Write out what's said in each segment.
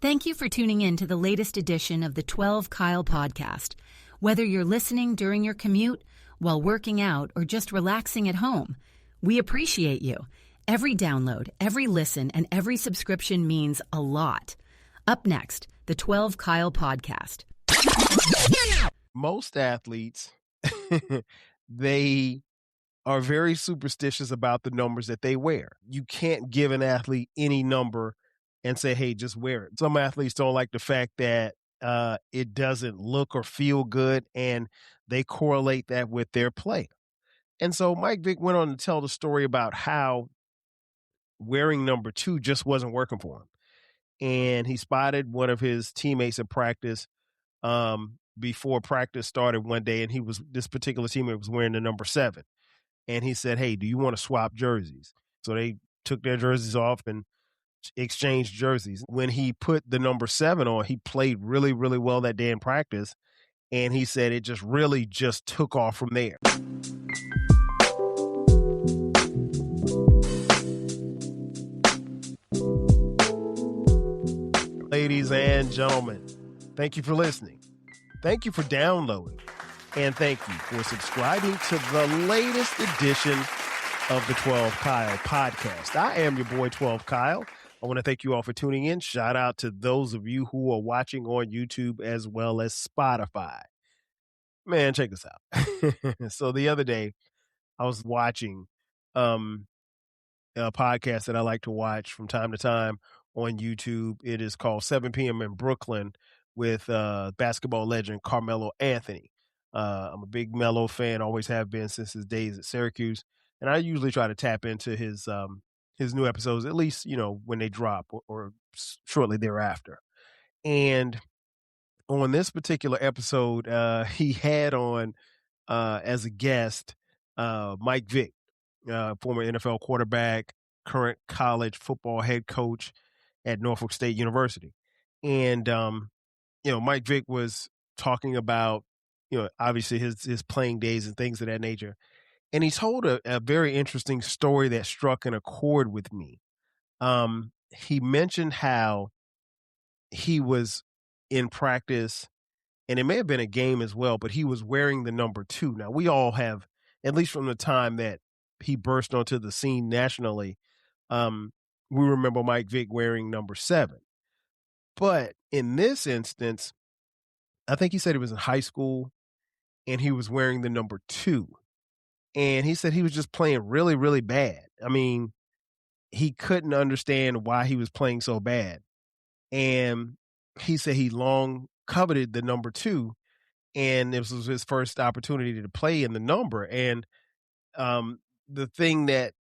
Thank you for tuning in to the latest edition of the 12 Kyle podcast. Whether you're listening during your commute, while working out, or just relaxing at home, we appreciate you. Every download, every listen, and every subscription means a lot. Up next, the 12 Kyle podcast. Most athletes, they are very superstitious about the numbers that they wear. You can't give an athlete any number and say, hey, just wear it. Some athletes don't like the fact that it doesn't look or feel good, and they correlate that with their play. And so Mike Vick went on to tell the story about how wearing number 2 just wasn't working for him. And he spotted one of his teammates at practice before practice started one day, and this particular teammate was wearing the number 7. And he said, hey, do you want to swap jerseys? So they took their jerseys off and exchanged jerseys. When he put the number 7 on, he played really, really well that day in practice. And he said it just really just took off from there. Ladies and gentlemen, thank you for listening. Thank you for downloading. And thank you for subscribing to the latest edition of the 12 Kyle podcast. I am your boy, 12 Kyle. I want to thank you all for tuning in. Shout out to those of you who are watching on YouTube as well as Spotify. Man, check this out. So the other day, I was watching a podcast that I like to watch from time to time on YouTube. It is called 7 p.m. in Brooklyn with basketball legend Carmelo Anthony. I'm a big Melo fan, always have been since his days at Syracuse. And I usually try to tap into his new episodes, at least, when they drop or shortly thereafter. And on this particular episode, he had on as a guest Mike Vick, former NFL quarterback, current college football head coach at Norfolk State University. And, Mike Vick was talking about, obviously his playing days and things of that nature. And he told a very interesting story that struck an chord with me. He mentioned how he was in practice, and it may have been a game as well, but he was wearing the number 2. Now, we all have, at least from the time that he burst onto the scene nationally, we remember Mike Vick wearing number 7. But in this instance, I think he said he was in high school, and he was wearing the number 2. And he said he was just playing really, really bad. I mean, he couldn't understand why he was playing so bad. And he said he long coveted the number 2, and this was his first opportunity to play in the number. And the thing that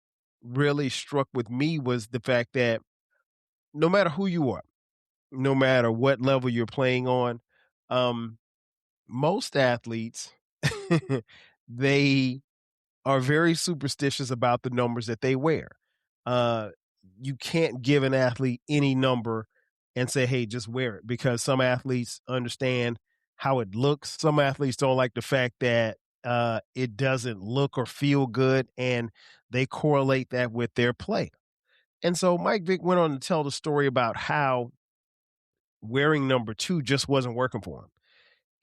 really struck with me was the fact that no matter who you are, no matter what level you're playing on, most athletes, they are very superstitious about the numbers that they wear. You can't give an athlete any number and say, hey, just wear it, because some athletes understand how it looks. Some athletes don't like the fact that it doesn't look or feel good, and they correlate that with their play. And so Mike Vick went on to tell the story about how wearing number 2 just wasn't working for him.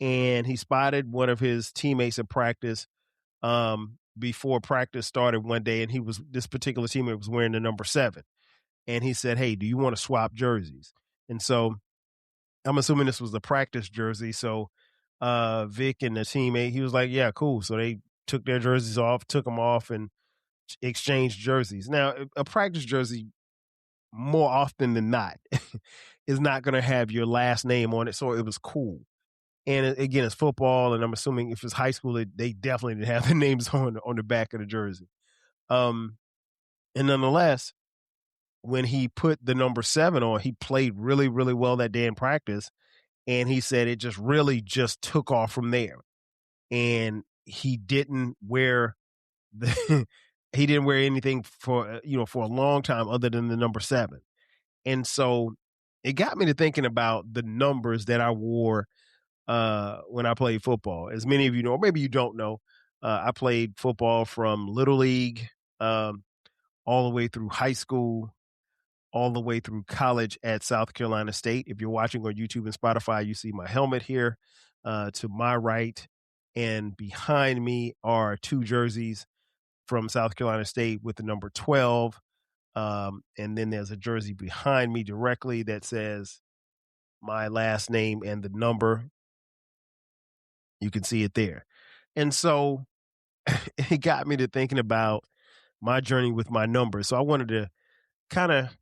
And he spotted one of his teammates at practice before practice started one day, and this particular teammate was wearing the number 7. And he said, hey, do you want to swap jerseys? And so I'm assuming this was the practice jersey. So Vic and the teammate, he was like, yeah, cool. So they took their jerseys off, took them off, and exchanged jerseys. Now, a practice jersey, more often than not, is not going to have your last name on it. So it was cool. And again, it's football, and I'm assuming if it's high school, they definitely didn't have the names on the back of the jersey. And nonetheless, when he put the number 7 on, he played really, really well that day in practice. And he said it just really just took off from there. And he didn't wear anything for a long time other than the number 7. And so it got me to thinking about the numbers that I wore when I played football. As many of you know, or maybe you don't know, I played football from Little League all the way through high school, all the way through college at South Carolina State. If you're watching on YouTube and Spotify, you see my helmet here to my right. And behind me are two jerseys from South Carolina State with the number 12. And then there's a jersey behind me directly that says my last name and the number. You can see it there. And so it got me to thinking about my journey with my numbers. So I wanted to kind of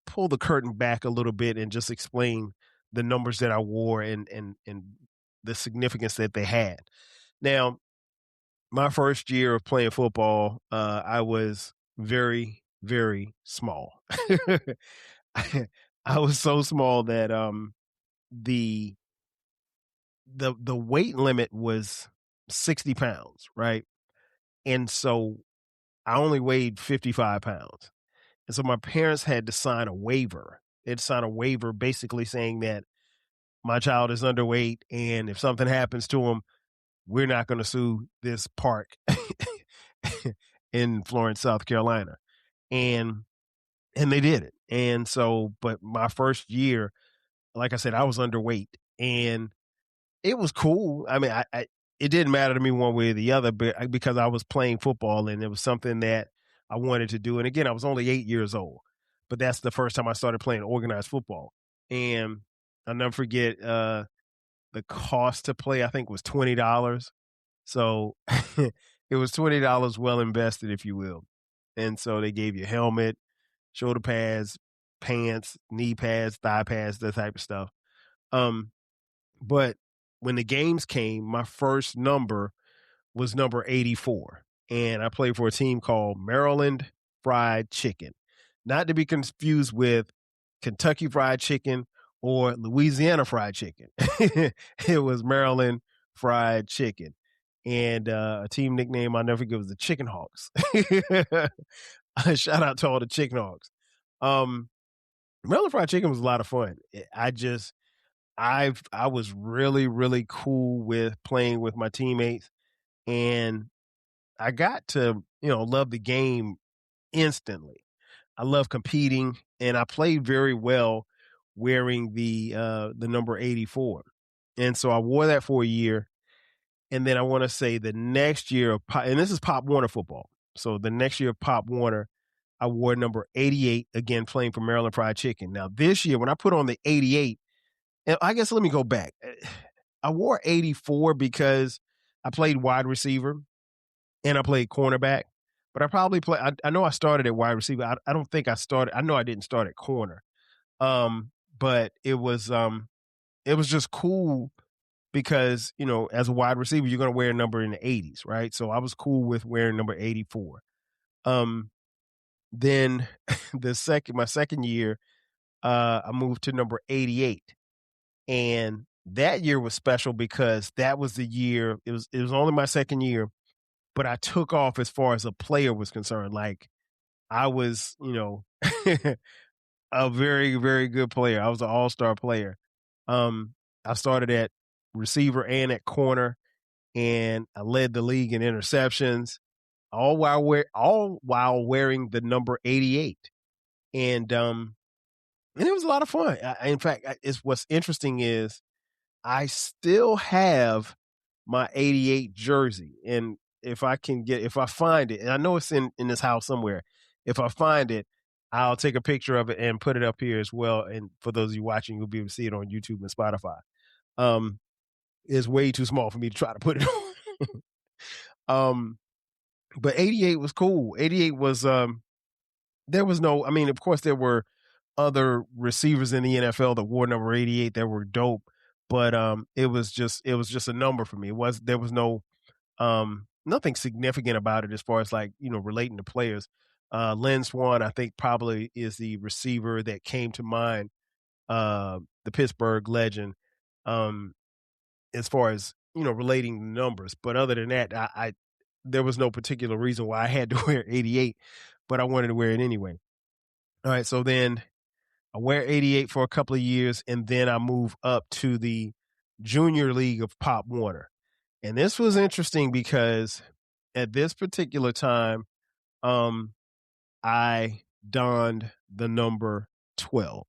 pull the curtain back a little bit and just explain the numbers that I wore and the significance that they had. Now, my first year of playing football, I was very, very small. I was so small that the weight limit was 60 pounds, right? And so I only weighed 55 pounds. And so my parents had to sign a waiver. They had to sign a waiver basically saying that my child is underweight, and if something happens to him, we're not going to sue this park in Florence, South Carolina. And they did it. And so, but my first year, like I said, I was underweight, and it was cool. I mean, I it didn't matter to me one way or the other, but because I was playing football and it was something that I wanted to do. And again, I was only 8 years old, but that's the first time I started playing organized football. And I'll never forget the cost to play, I think, was $20. So it was $20 well invested, if you will. And so they gave you a helmet, shoulder pads, pants, knee pads, thigh pads, that type of stuff. But when the games came, my first number was number 84. And I played for a team called Maryland Fried Chicken. Not to be confused with Kentucky Fried Chicken or Louisiana Fried Chicken. It was Maryland Fried Chicken. And a team nickname I'll never forget was the Chicken Hawks. Shout out to all the Chicken Hawks. Maryland Fried Chicken was a lot of fun. I was really, really cool with playing with my teammates, and I got to, love the game instantly. I love competing, and I played very well wearing the number 84. And so I wore that for a year. And then I want to say the next year and this is Pop Warner football. So the next year of Pop Warner, I wore number 88, again, playing for Maryland Fried Chicken. Now this year, when I put on the 88, and I guess let me go back. I wore 84 because I played wide receiver and I played cornerback, but I probably I know I started at wide receiver. I don't think I started. I know I didn't start at corner. But it was just cool because, as a wide receiver, you're going to wear a number in the 80s, right? So I was cool with wearing number 84. Then my second year, I moved to number 88. And that year was special because that was the year, it was only my second year, but I took off as far as a player was concerned. Like I was, a very, very good player. I was an all-star player. I started at receiver and at corner, and I led the league in interceptions, all while wearing the number 88. And it was a lot of fun. In fact, what's interesting is I still have my 88 jersey, and if I find it, and I know it's in this house somewhere, if I find it, I'll take a picture of it and put it up here as well. And for those of you watching, you'll be able to see it on YouTube and Spotify. It's way too small for me to try to put it on. But 88 was cool. 88 was, there was no, I mean, of course there were other receivers in the NFL that wore number 88 that were dope, but it was just a number for me. There was no nothing significant about it as far as relating to players. Lynn Swann, I think, probably is the receiver that came to mind, the Pittsburgh legend, as far as, relating the numbers. But other than that, I there was no particular reason why I had to wear 88, but I wanted to wear it anyway. All right, so then I wear 88 for a couple of years, and then I move up to the junior league of Pop Warner. And this was interesting because at this particular time, I donned the number 12.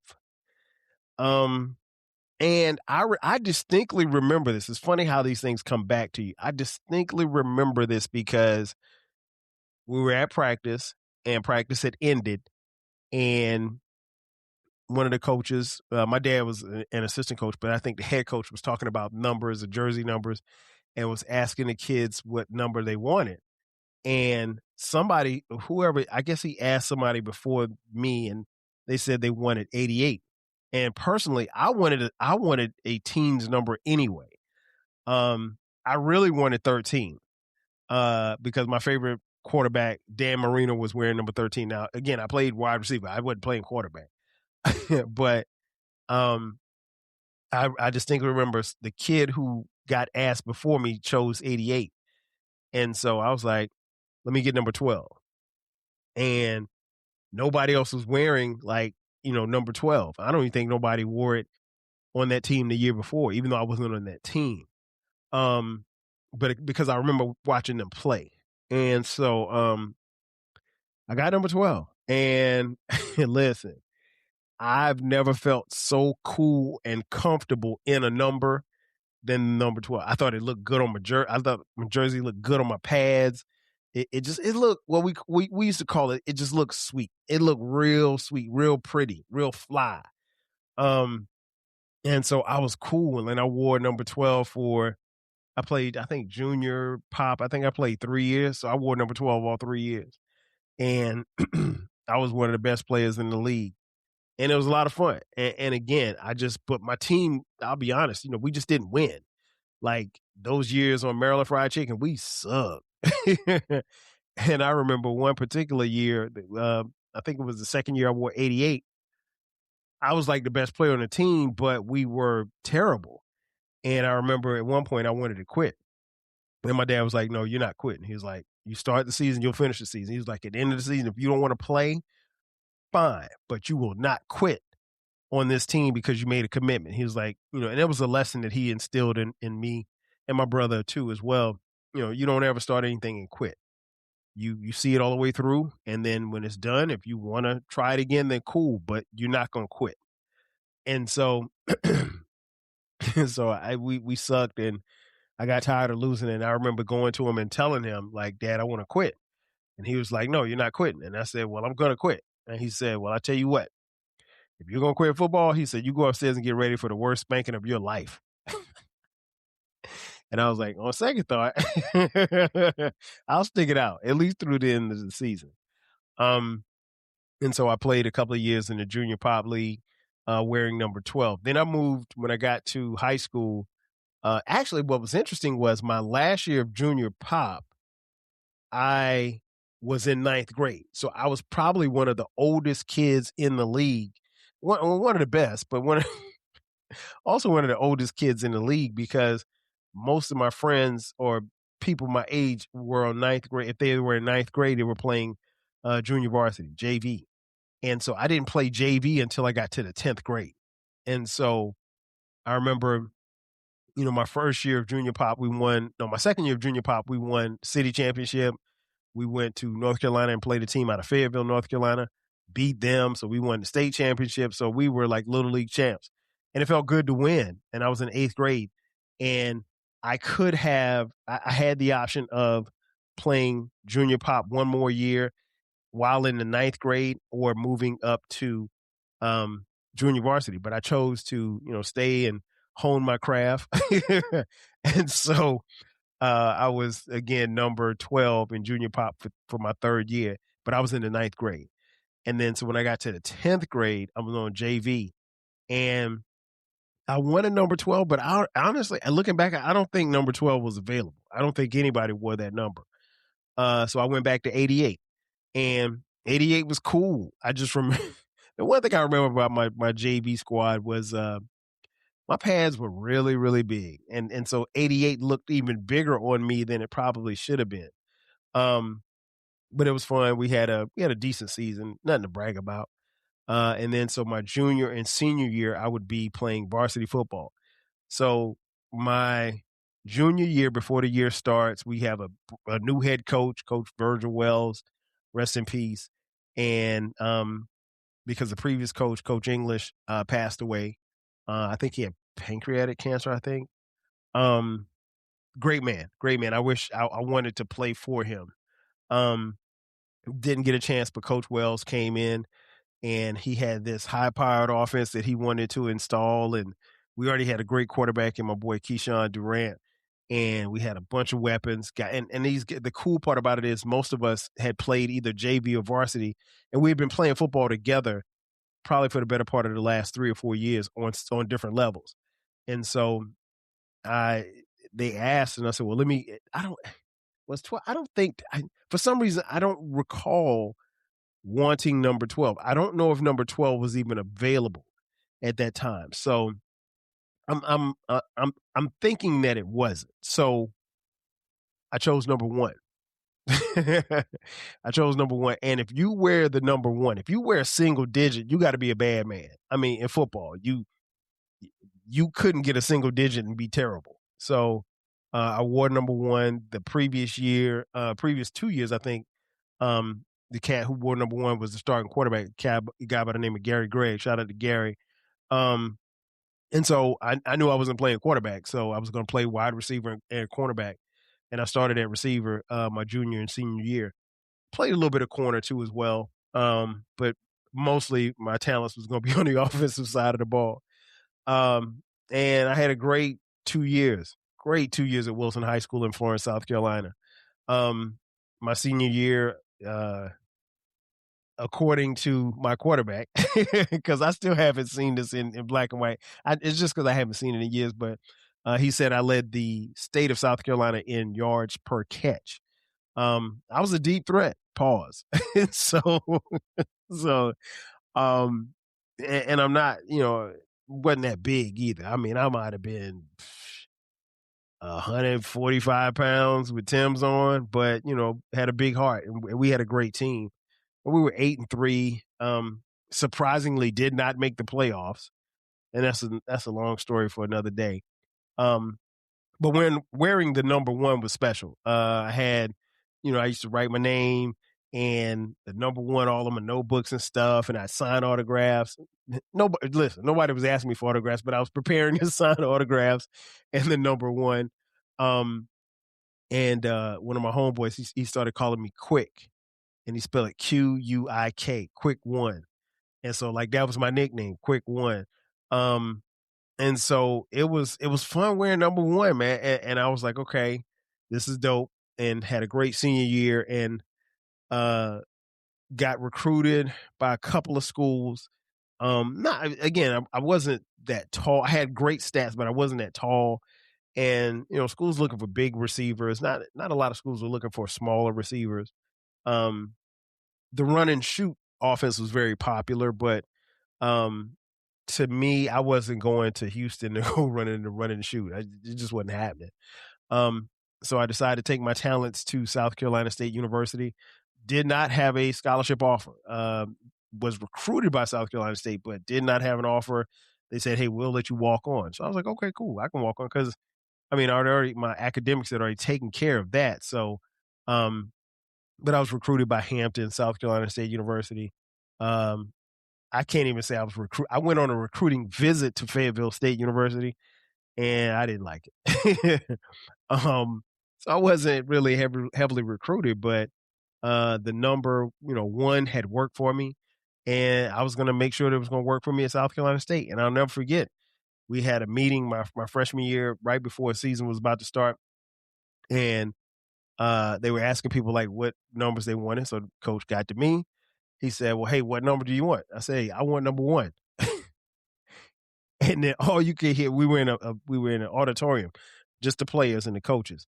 And I distinctly remember this. It's funny how these things come back to you. I distinctly remember this because we were at practice and practice had ended, and one of the coaches, my dad was an assistant coach, but I think the head coach was talking about numbers, the jersey numbers, and was asking the kids what number they wanted. And somebody, whoever, I guess he asked somebody before me, and they said they wanted 88. And personally, I wanted a team's number anyway. I really wanted 13 because my favorite quarterback, Dan Marino, was wearing number 13. Now, again, I played wide receiver. I wasn't playing quarterback. But I distinctly remember the kid who got asked before me chose 88. And so I was like, let me get number 12. And nobody else was wearing number 12. I don't even think nobody wore it on that team the year before, even though I wasn't on that team. But because I remember watching them play. And so I got number 12. And listen, I've never felt so cool and comfortable in a number than number 12. I thought it looked good on my jersey. I thought my jersey looked good on my pads. It looked, well, we used to call it just looked sweet. It looked real sweet, real pretty, real fly. And so I was cool. And then I wore number 12 I played, I think, junior pop. I think I played 3 years. So I wore number 12 all 3 years. And I was one of the best players in the league. And it was a lot of fun. And again, but my team, I'll be honest, we just didn't win. Like those years on Maryland Fried Chicken, we sucked. And I remember one particular year, I think it was the second year I wore 88. I was like the best player on the team, but we were terrible. And I remember at one point I wanted to quit. And my dad was like, no, you're not quitting. He was like, you start the season, you'll finish the season. He was like, at the end of the season, if you don't want to play, fine, but you will not quit on this team because you made a commitment. He was like, and it was a lesson that he instilled in me and my brother too as well. You don't ever start anything and quit. You see it all the way through, and then when it's done, if you want to try it again, then cool, but you're not going to quit. And so, we sucked, and I got tired of losing. And I remember going to him and telling him, like, Dad, I want to quit. And he was like, no, you're not quitting. And I said, well, I'm going to quit. And he said, well, I tell you what, if you're going to quit football, he said, you go upstairs and get ready for the worst spanking of your life. And I was like, on second thought, I'll stick it out, at least through the end of the season. And so I played a couple of years in the junior pop league, wearing number 12. Then I moved when I got to high school. Actually, what was interesting was my last year of junior pop, I was in 9th grade. So I was probably one of the oldest kids in the league. One of the best, but also one of the oldest kids in the league because most of my friends or people my age were on 9th grade. If they were in 9th grade, they were playing junior varsity, JV. And so I didn't play JV until I got to the 10th grade. And so I remember, my first year of junior pop, my second year of junior pop, we won city championship. We went to North Carolina and played a team out of Fayetteville, North Carolina, beat them. So we won the state championship. So we were like little league champs. And it felt good to win. And I was in 8th grade. And I had the option of playing junior pop one more year while in the 9th grade or moving up to junior varsity. But I chose to, stay and hone my craft. And so I was, again, number 12 in junior pop for my 3rd year, but I was in the 9th grade. And then so when I got to the 10th grade, I was on JV. And I wanted number 12, but honestly, looking back, I don't think number 12 was available. I don't think anybody wore that number. So I went back to 88. And 88 was cool. I just remember the one thing I remember about my JV squad was my pads were really, really big. And so 88 looked even bigger on me than it probably should have been. But it was fun. We had a decent season, nothing to brag about. And then so my junior and senior year, I would be playing varsity football. So my junior year, before the year starts, we have a new head coach, Coach Virgil Wells, rest in peace. And because the previous coach, Coach English, passed away. I think he had pancreatic cancer, I think. Um, great man, great man. I wish I wanted to play for him. Didn't get a chance, but Coach Wells came in and he had this high-powered offense that he wanted to install, and we already had a great quarterback in my boy Keyshawn Durant, and we had a bunch of weapons. And the cool part about it is most of us had played either JV or varsity, and we had been playing football together probably for the better part of the last 3 or 4 years on different levels. And so they asked, and I said, well, I don't think, for some reason, I don't recall wanting number 12. I don't know if number 12 was even available at that time. So I'm thinking that it wasn't. So I chose number 1. I chose number 1. And if you wear the number 1, if you wear a single digit, you got to be a bad man. I mean, in football, you couldn't get a single digit and be terrible. So I wore number 1 the previous 2 years, I think. The cat who wore number 1 was the starting quarterback, a guy by the name of Gary Gregg. Shout out to Gary. And so I knew I wasn't playing quarterback, so I was going to play wide receiver and cornerback. And I started at receiver my junior and senior year. Played a little bit of corner too as well, but mostly my talents was going to be on the offensive side of the ball. And I had a great 2 years at Wilson High School in Florence, South Carolina. My senior year, according to my quarterback, because I still haven't seen this in black and white. It's just because I haven't seen it in years, but he said I led the state of South Carolina in yards per catch. I was a deep threat, pause. so, and I'm not, wasn't that big either. I mean, I might have been 145 pounds with Tim's on, but, had a big heart, and we had a great team. We were 8-3. Surprisingly, did not make the playoffs, and that's a long story for another day. But when wearing the number 1 was special. I had, I used to write my name and the number 1 all on my notebooks and stuff, and I sign autographs. Nobody was asking me for autographs, but I was preparing to sign autographs and the number 1. And one of my homeboys, he started calling me Quick. And he spelled it Q-U-I-K, Quick 1. And so that was my nickname, Quick 1. And so it was fun wearing number 1, man. And I was like, okay, this is dope. And had a great senior year and got recruited by a couple of schools. I wasn't that tall. I had great stats, but I wasn't that tall. And, schools looking for big receivers. Not a lot of schools were looking for smaller receivers. The run and shoot offense was very popular, but to me, I wasn't going to Houston to go run and shoot. It just wasn't happening. So I decided to take my talents to South Carolina State University. Did not have a scholarship offer. Was recruited by South Carolina State, but did not have an offer. They said, hey, we'll let you walk on. So I was like, okay, cool. I can walk on because, my academics had already taken care of that. So, but I was recruited by Hampton, South Carolina State University. I can't even say I was I went on a recruiting visit to Fayetteville State University, and I didn't like it. So I wasn't really heavily recruited, but the number 1 had worked for me, and I was going to make sure that it was going to work for me at South Carolina State. And I'll never forget, we had a meeting my freshman year right before the season was about to start, and they were asking people what numbers they wanted. So the coach got to me. He said, well, hey, what number do you want? I said, hey, I want number 1. And then all you could hear, we were in an auditorium, just the players and the coaches.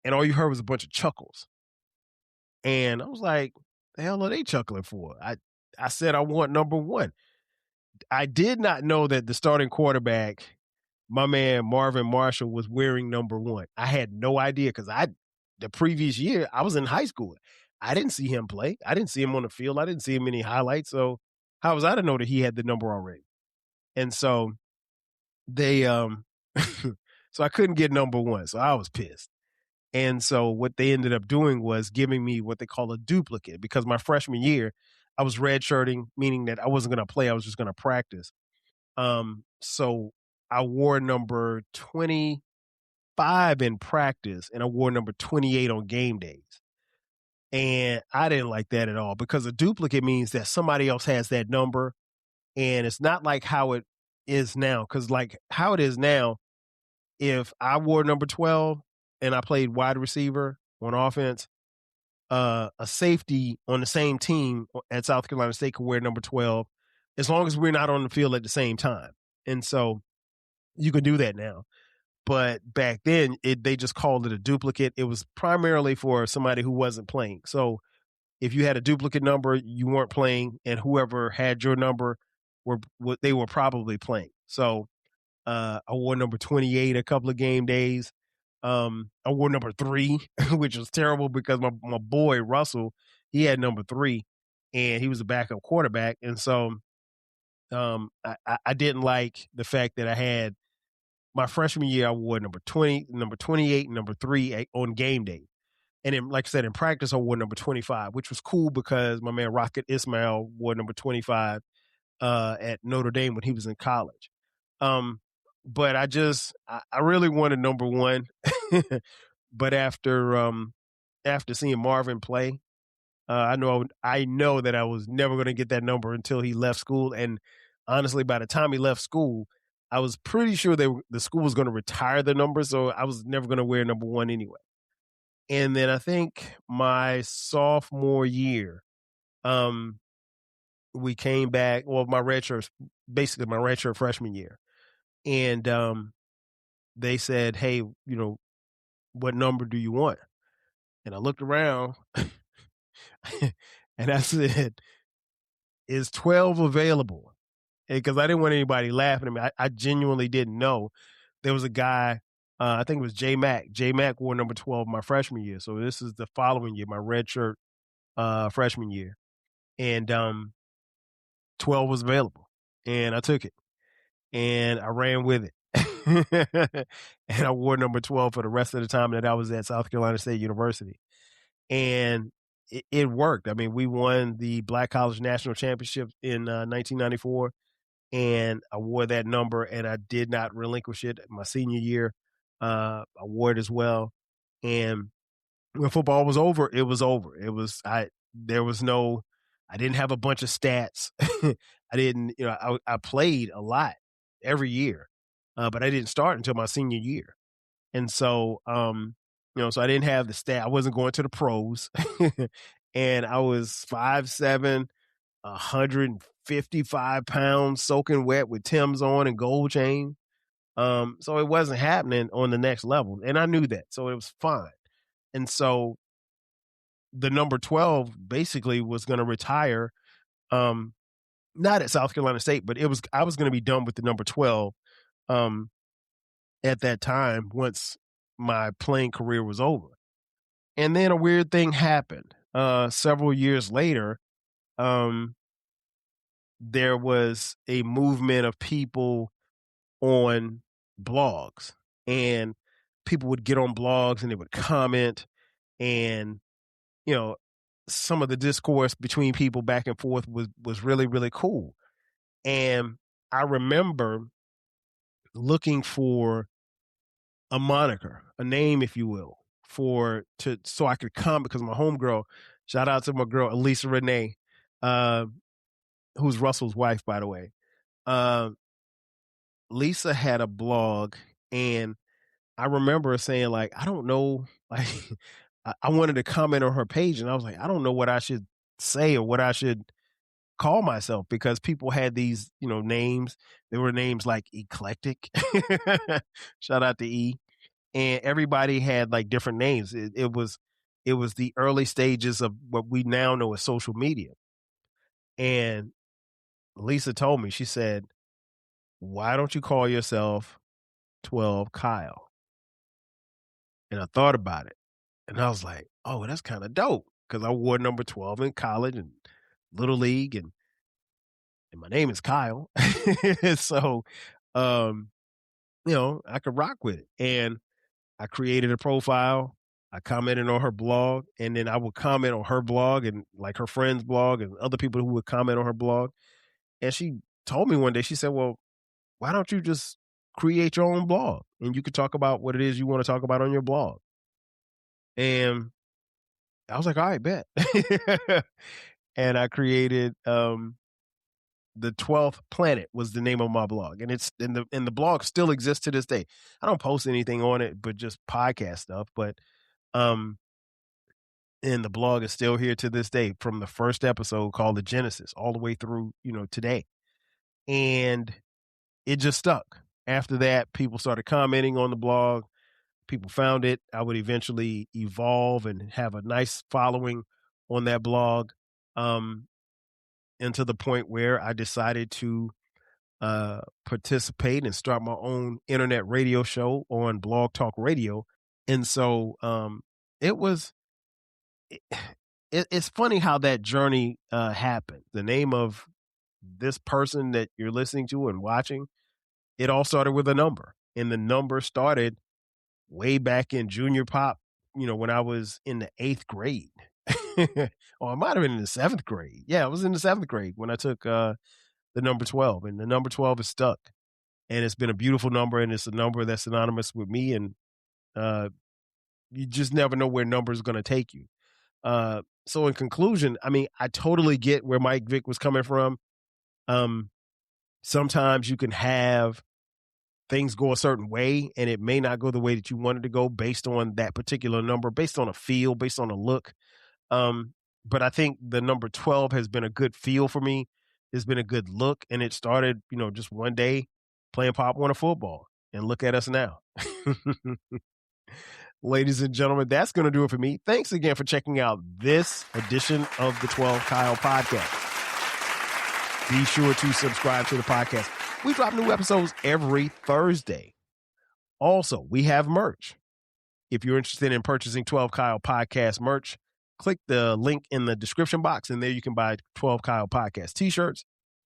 And all you heard was a bunch of chuckles. And I was like, the hell are they chuckling for? I said, I want number 1. I did not know that the starting quarterback, my man Marvin Marshall, was wearing number 1. I had no idea because the previous year I was in high school. I didn't see him play. I didn't see him on the field. I didn't see him any highlights. So how was I to know that he had the number already? And so they, so I couldn't get number 1. So I was pissed. And so what they ended up doing was giving me what they call a duplicate, because my freshman year, I was redshirting, meaning that I wasn't going to play. I was just going to practice. So I wore number 25 in practice, and I wore number 28 on game days. And I didn't like that at all, because a duplicate means that somebody else has that number, and it's not like how it is now. Because like how it is now, if I wore number 12 and I played wide receiver on offense, a safety on the same team at South Carolina State could wear number 12 as long as we're not on the field at the same time. And so you can do that now. But back then, they just called it a duplicate. It was primarily for somebody who wasn't playing. So if you had a duplicate number, you weren't playing, and whoever had your number they were probably playing. So I wore number 28 a couple of game days. I wore number 3, which was terrible because my boy Russell, he had number 3, and he was a backup quarterback. And so I didn't like the fact that I had my freshman year, I wore number 20, number 28, and number 3 on game day. And then, like I said, in practice, I wore number 25, which was cool because my man Rocket Ismail wore number 25 at Notre Dame when he was in college. But I really wanted number 1. But after seeing Marvin play, I know that I was never going to get that number until he left school. And honestly, by the time he left school, I was pretty sure the school was going to retire the number, so I was never going to wear number 1 anyway. And then I think my sophomore year, we came back. Well, my redshirt freshman year, and they said, "Hey, what number do you want?" And I looked around, and I said, "Is 12 available?" Because I didn't want anybody laughing at me. I genuinely didn't know. There was a guy, I think it was J Mac. J Mac wore number 12 my freshman year. So this is the following year, my redshirt freshman year. And 12 was available. And I took it. And I ran with it. And I wore number 12 for the rest of the time that I was at South Carolina State University. And it worked. I mean, we won the Black College National Championship in 1994. And I wore that number, and I did not relinquish it. My senior year, I wore it as well. And when football was over, it was over. I didn't have a bunch of stats. I didn't, I played a lot every year, but I didn't start until my senior year. And so, so I didn't have the stat. I wasn't going to the pros. And I was 5'7", 155 pounds, soaking wet with Tim's on and gold chain. So it wasn't happening on the next level. And I knew that. So it was fine. And so the number 12 basically was going to retire, not at South Carolina State, but I was going to be done with the number 12 at that time once my playing career was over. And then a weird thing happened. Several years later, there was a movement of people on blogs, and people would get on blogs and they would comment, and some of the discourse between people back and forth was really, really cool. And I remember looking for a moniker, a name, if you will, so I could comment, because my homegirl, shout out to my girl Elisa Renee, who's Russell's wife, by the way. Lisa had a blog, and I remember saying, like, I don't know, like, I wanted to comment on her page, and I was like, I don't know what I should say or what I should call myself, because people had these, names. There were names like Eclectic, shout out to E, and everybody had like different names. It was the early stages of what we now know as social media. And Lisa told me, she said, "Why don't you call yourself 12 Kyle?" And I thought about it, and I was like, oh, that's kind of dope, because I wore number 12 in college and Little League, and my name is Kyle. So, I could rock with it. And I created a profile. I commented on her blog, and then I would comment on her blog and like her friend's blog and other people who would comment on her blog. And she told me one day, she said, well, why don't you just create your own blog and you could talk about what it is you want to talk about on your blog? And I was like, all right, bet. And I created the 12th Planet was the name of my blog. And it's in the blog still exists to this day. I don't post anything on it, but just podcast stuff. But and the blog is still here to this day from the first episode called The Genesis all the way through, today. And it just stuck. After that, people started commenting on the blog. People found it. I would eventually evolve and have a nice following on that blog, and to the point where I decided to participate and start my own internet radio show on Blog Talk Radio. And so it's funny how that journey happened. The name of this person that you're listening to and watching, it all started with a number. And the number started way back in junior pop, when I was in the 8th grade. Or I might have been in the 7th grade. Yeah, I was in the 7th grade when I took the number 12. And the number 12 is stuck. And it's been a beautiful number, and it's a number that's synonymous with me. And you just never know where number is going to take you. So in conclusion, I mean, I totally get where Mike Vick was coming from. Sometimes you can have things go a certain way, and it may not go the way that you wanted to go based on that particular number, based on a feel, based on a look. But I think the number 12 has been a good feel for me. It's been a good look, and it started, just one day playing Pop Warner football, and look at us now. Ladies and gentlemen, that's going to do it for me. Thanks again for checking out this edition of the 12 Kyle podcast. Be sure to subscribe to the podcast. We drop new episodes every Thursday. Also, we have merch. If you're interested in purchasing 12 Kyle podcast merch, click the link in the description box, and there you can buy 12 Kyle podcast t-shirts,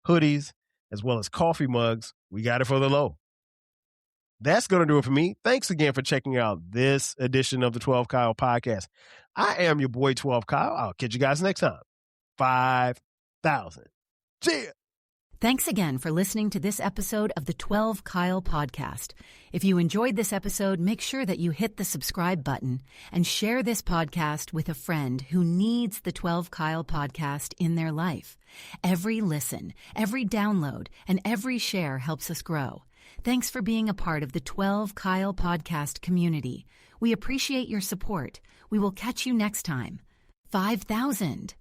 hoodies, as well as coffee mugs. We got it for the low. That's going to do it for me. Thanks again for checking out this edition of the 12 Kyle podcast. I am your boy 12 Kyle. I'll catch you guys next time. 5,000. Cheers. Thanks again for listening to this episode of the 12 Kyle podcast. If you enjoyed this episode, make sure that you hit the subscribe button and share this podcast with a friend who needs the 12 Kyle podcast in their life. Every listen, every download, and every share helps us grow. Thanks for being a part of the 12 Kyle podcast community. We appreciate your support. We will catch you next time. 5,000.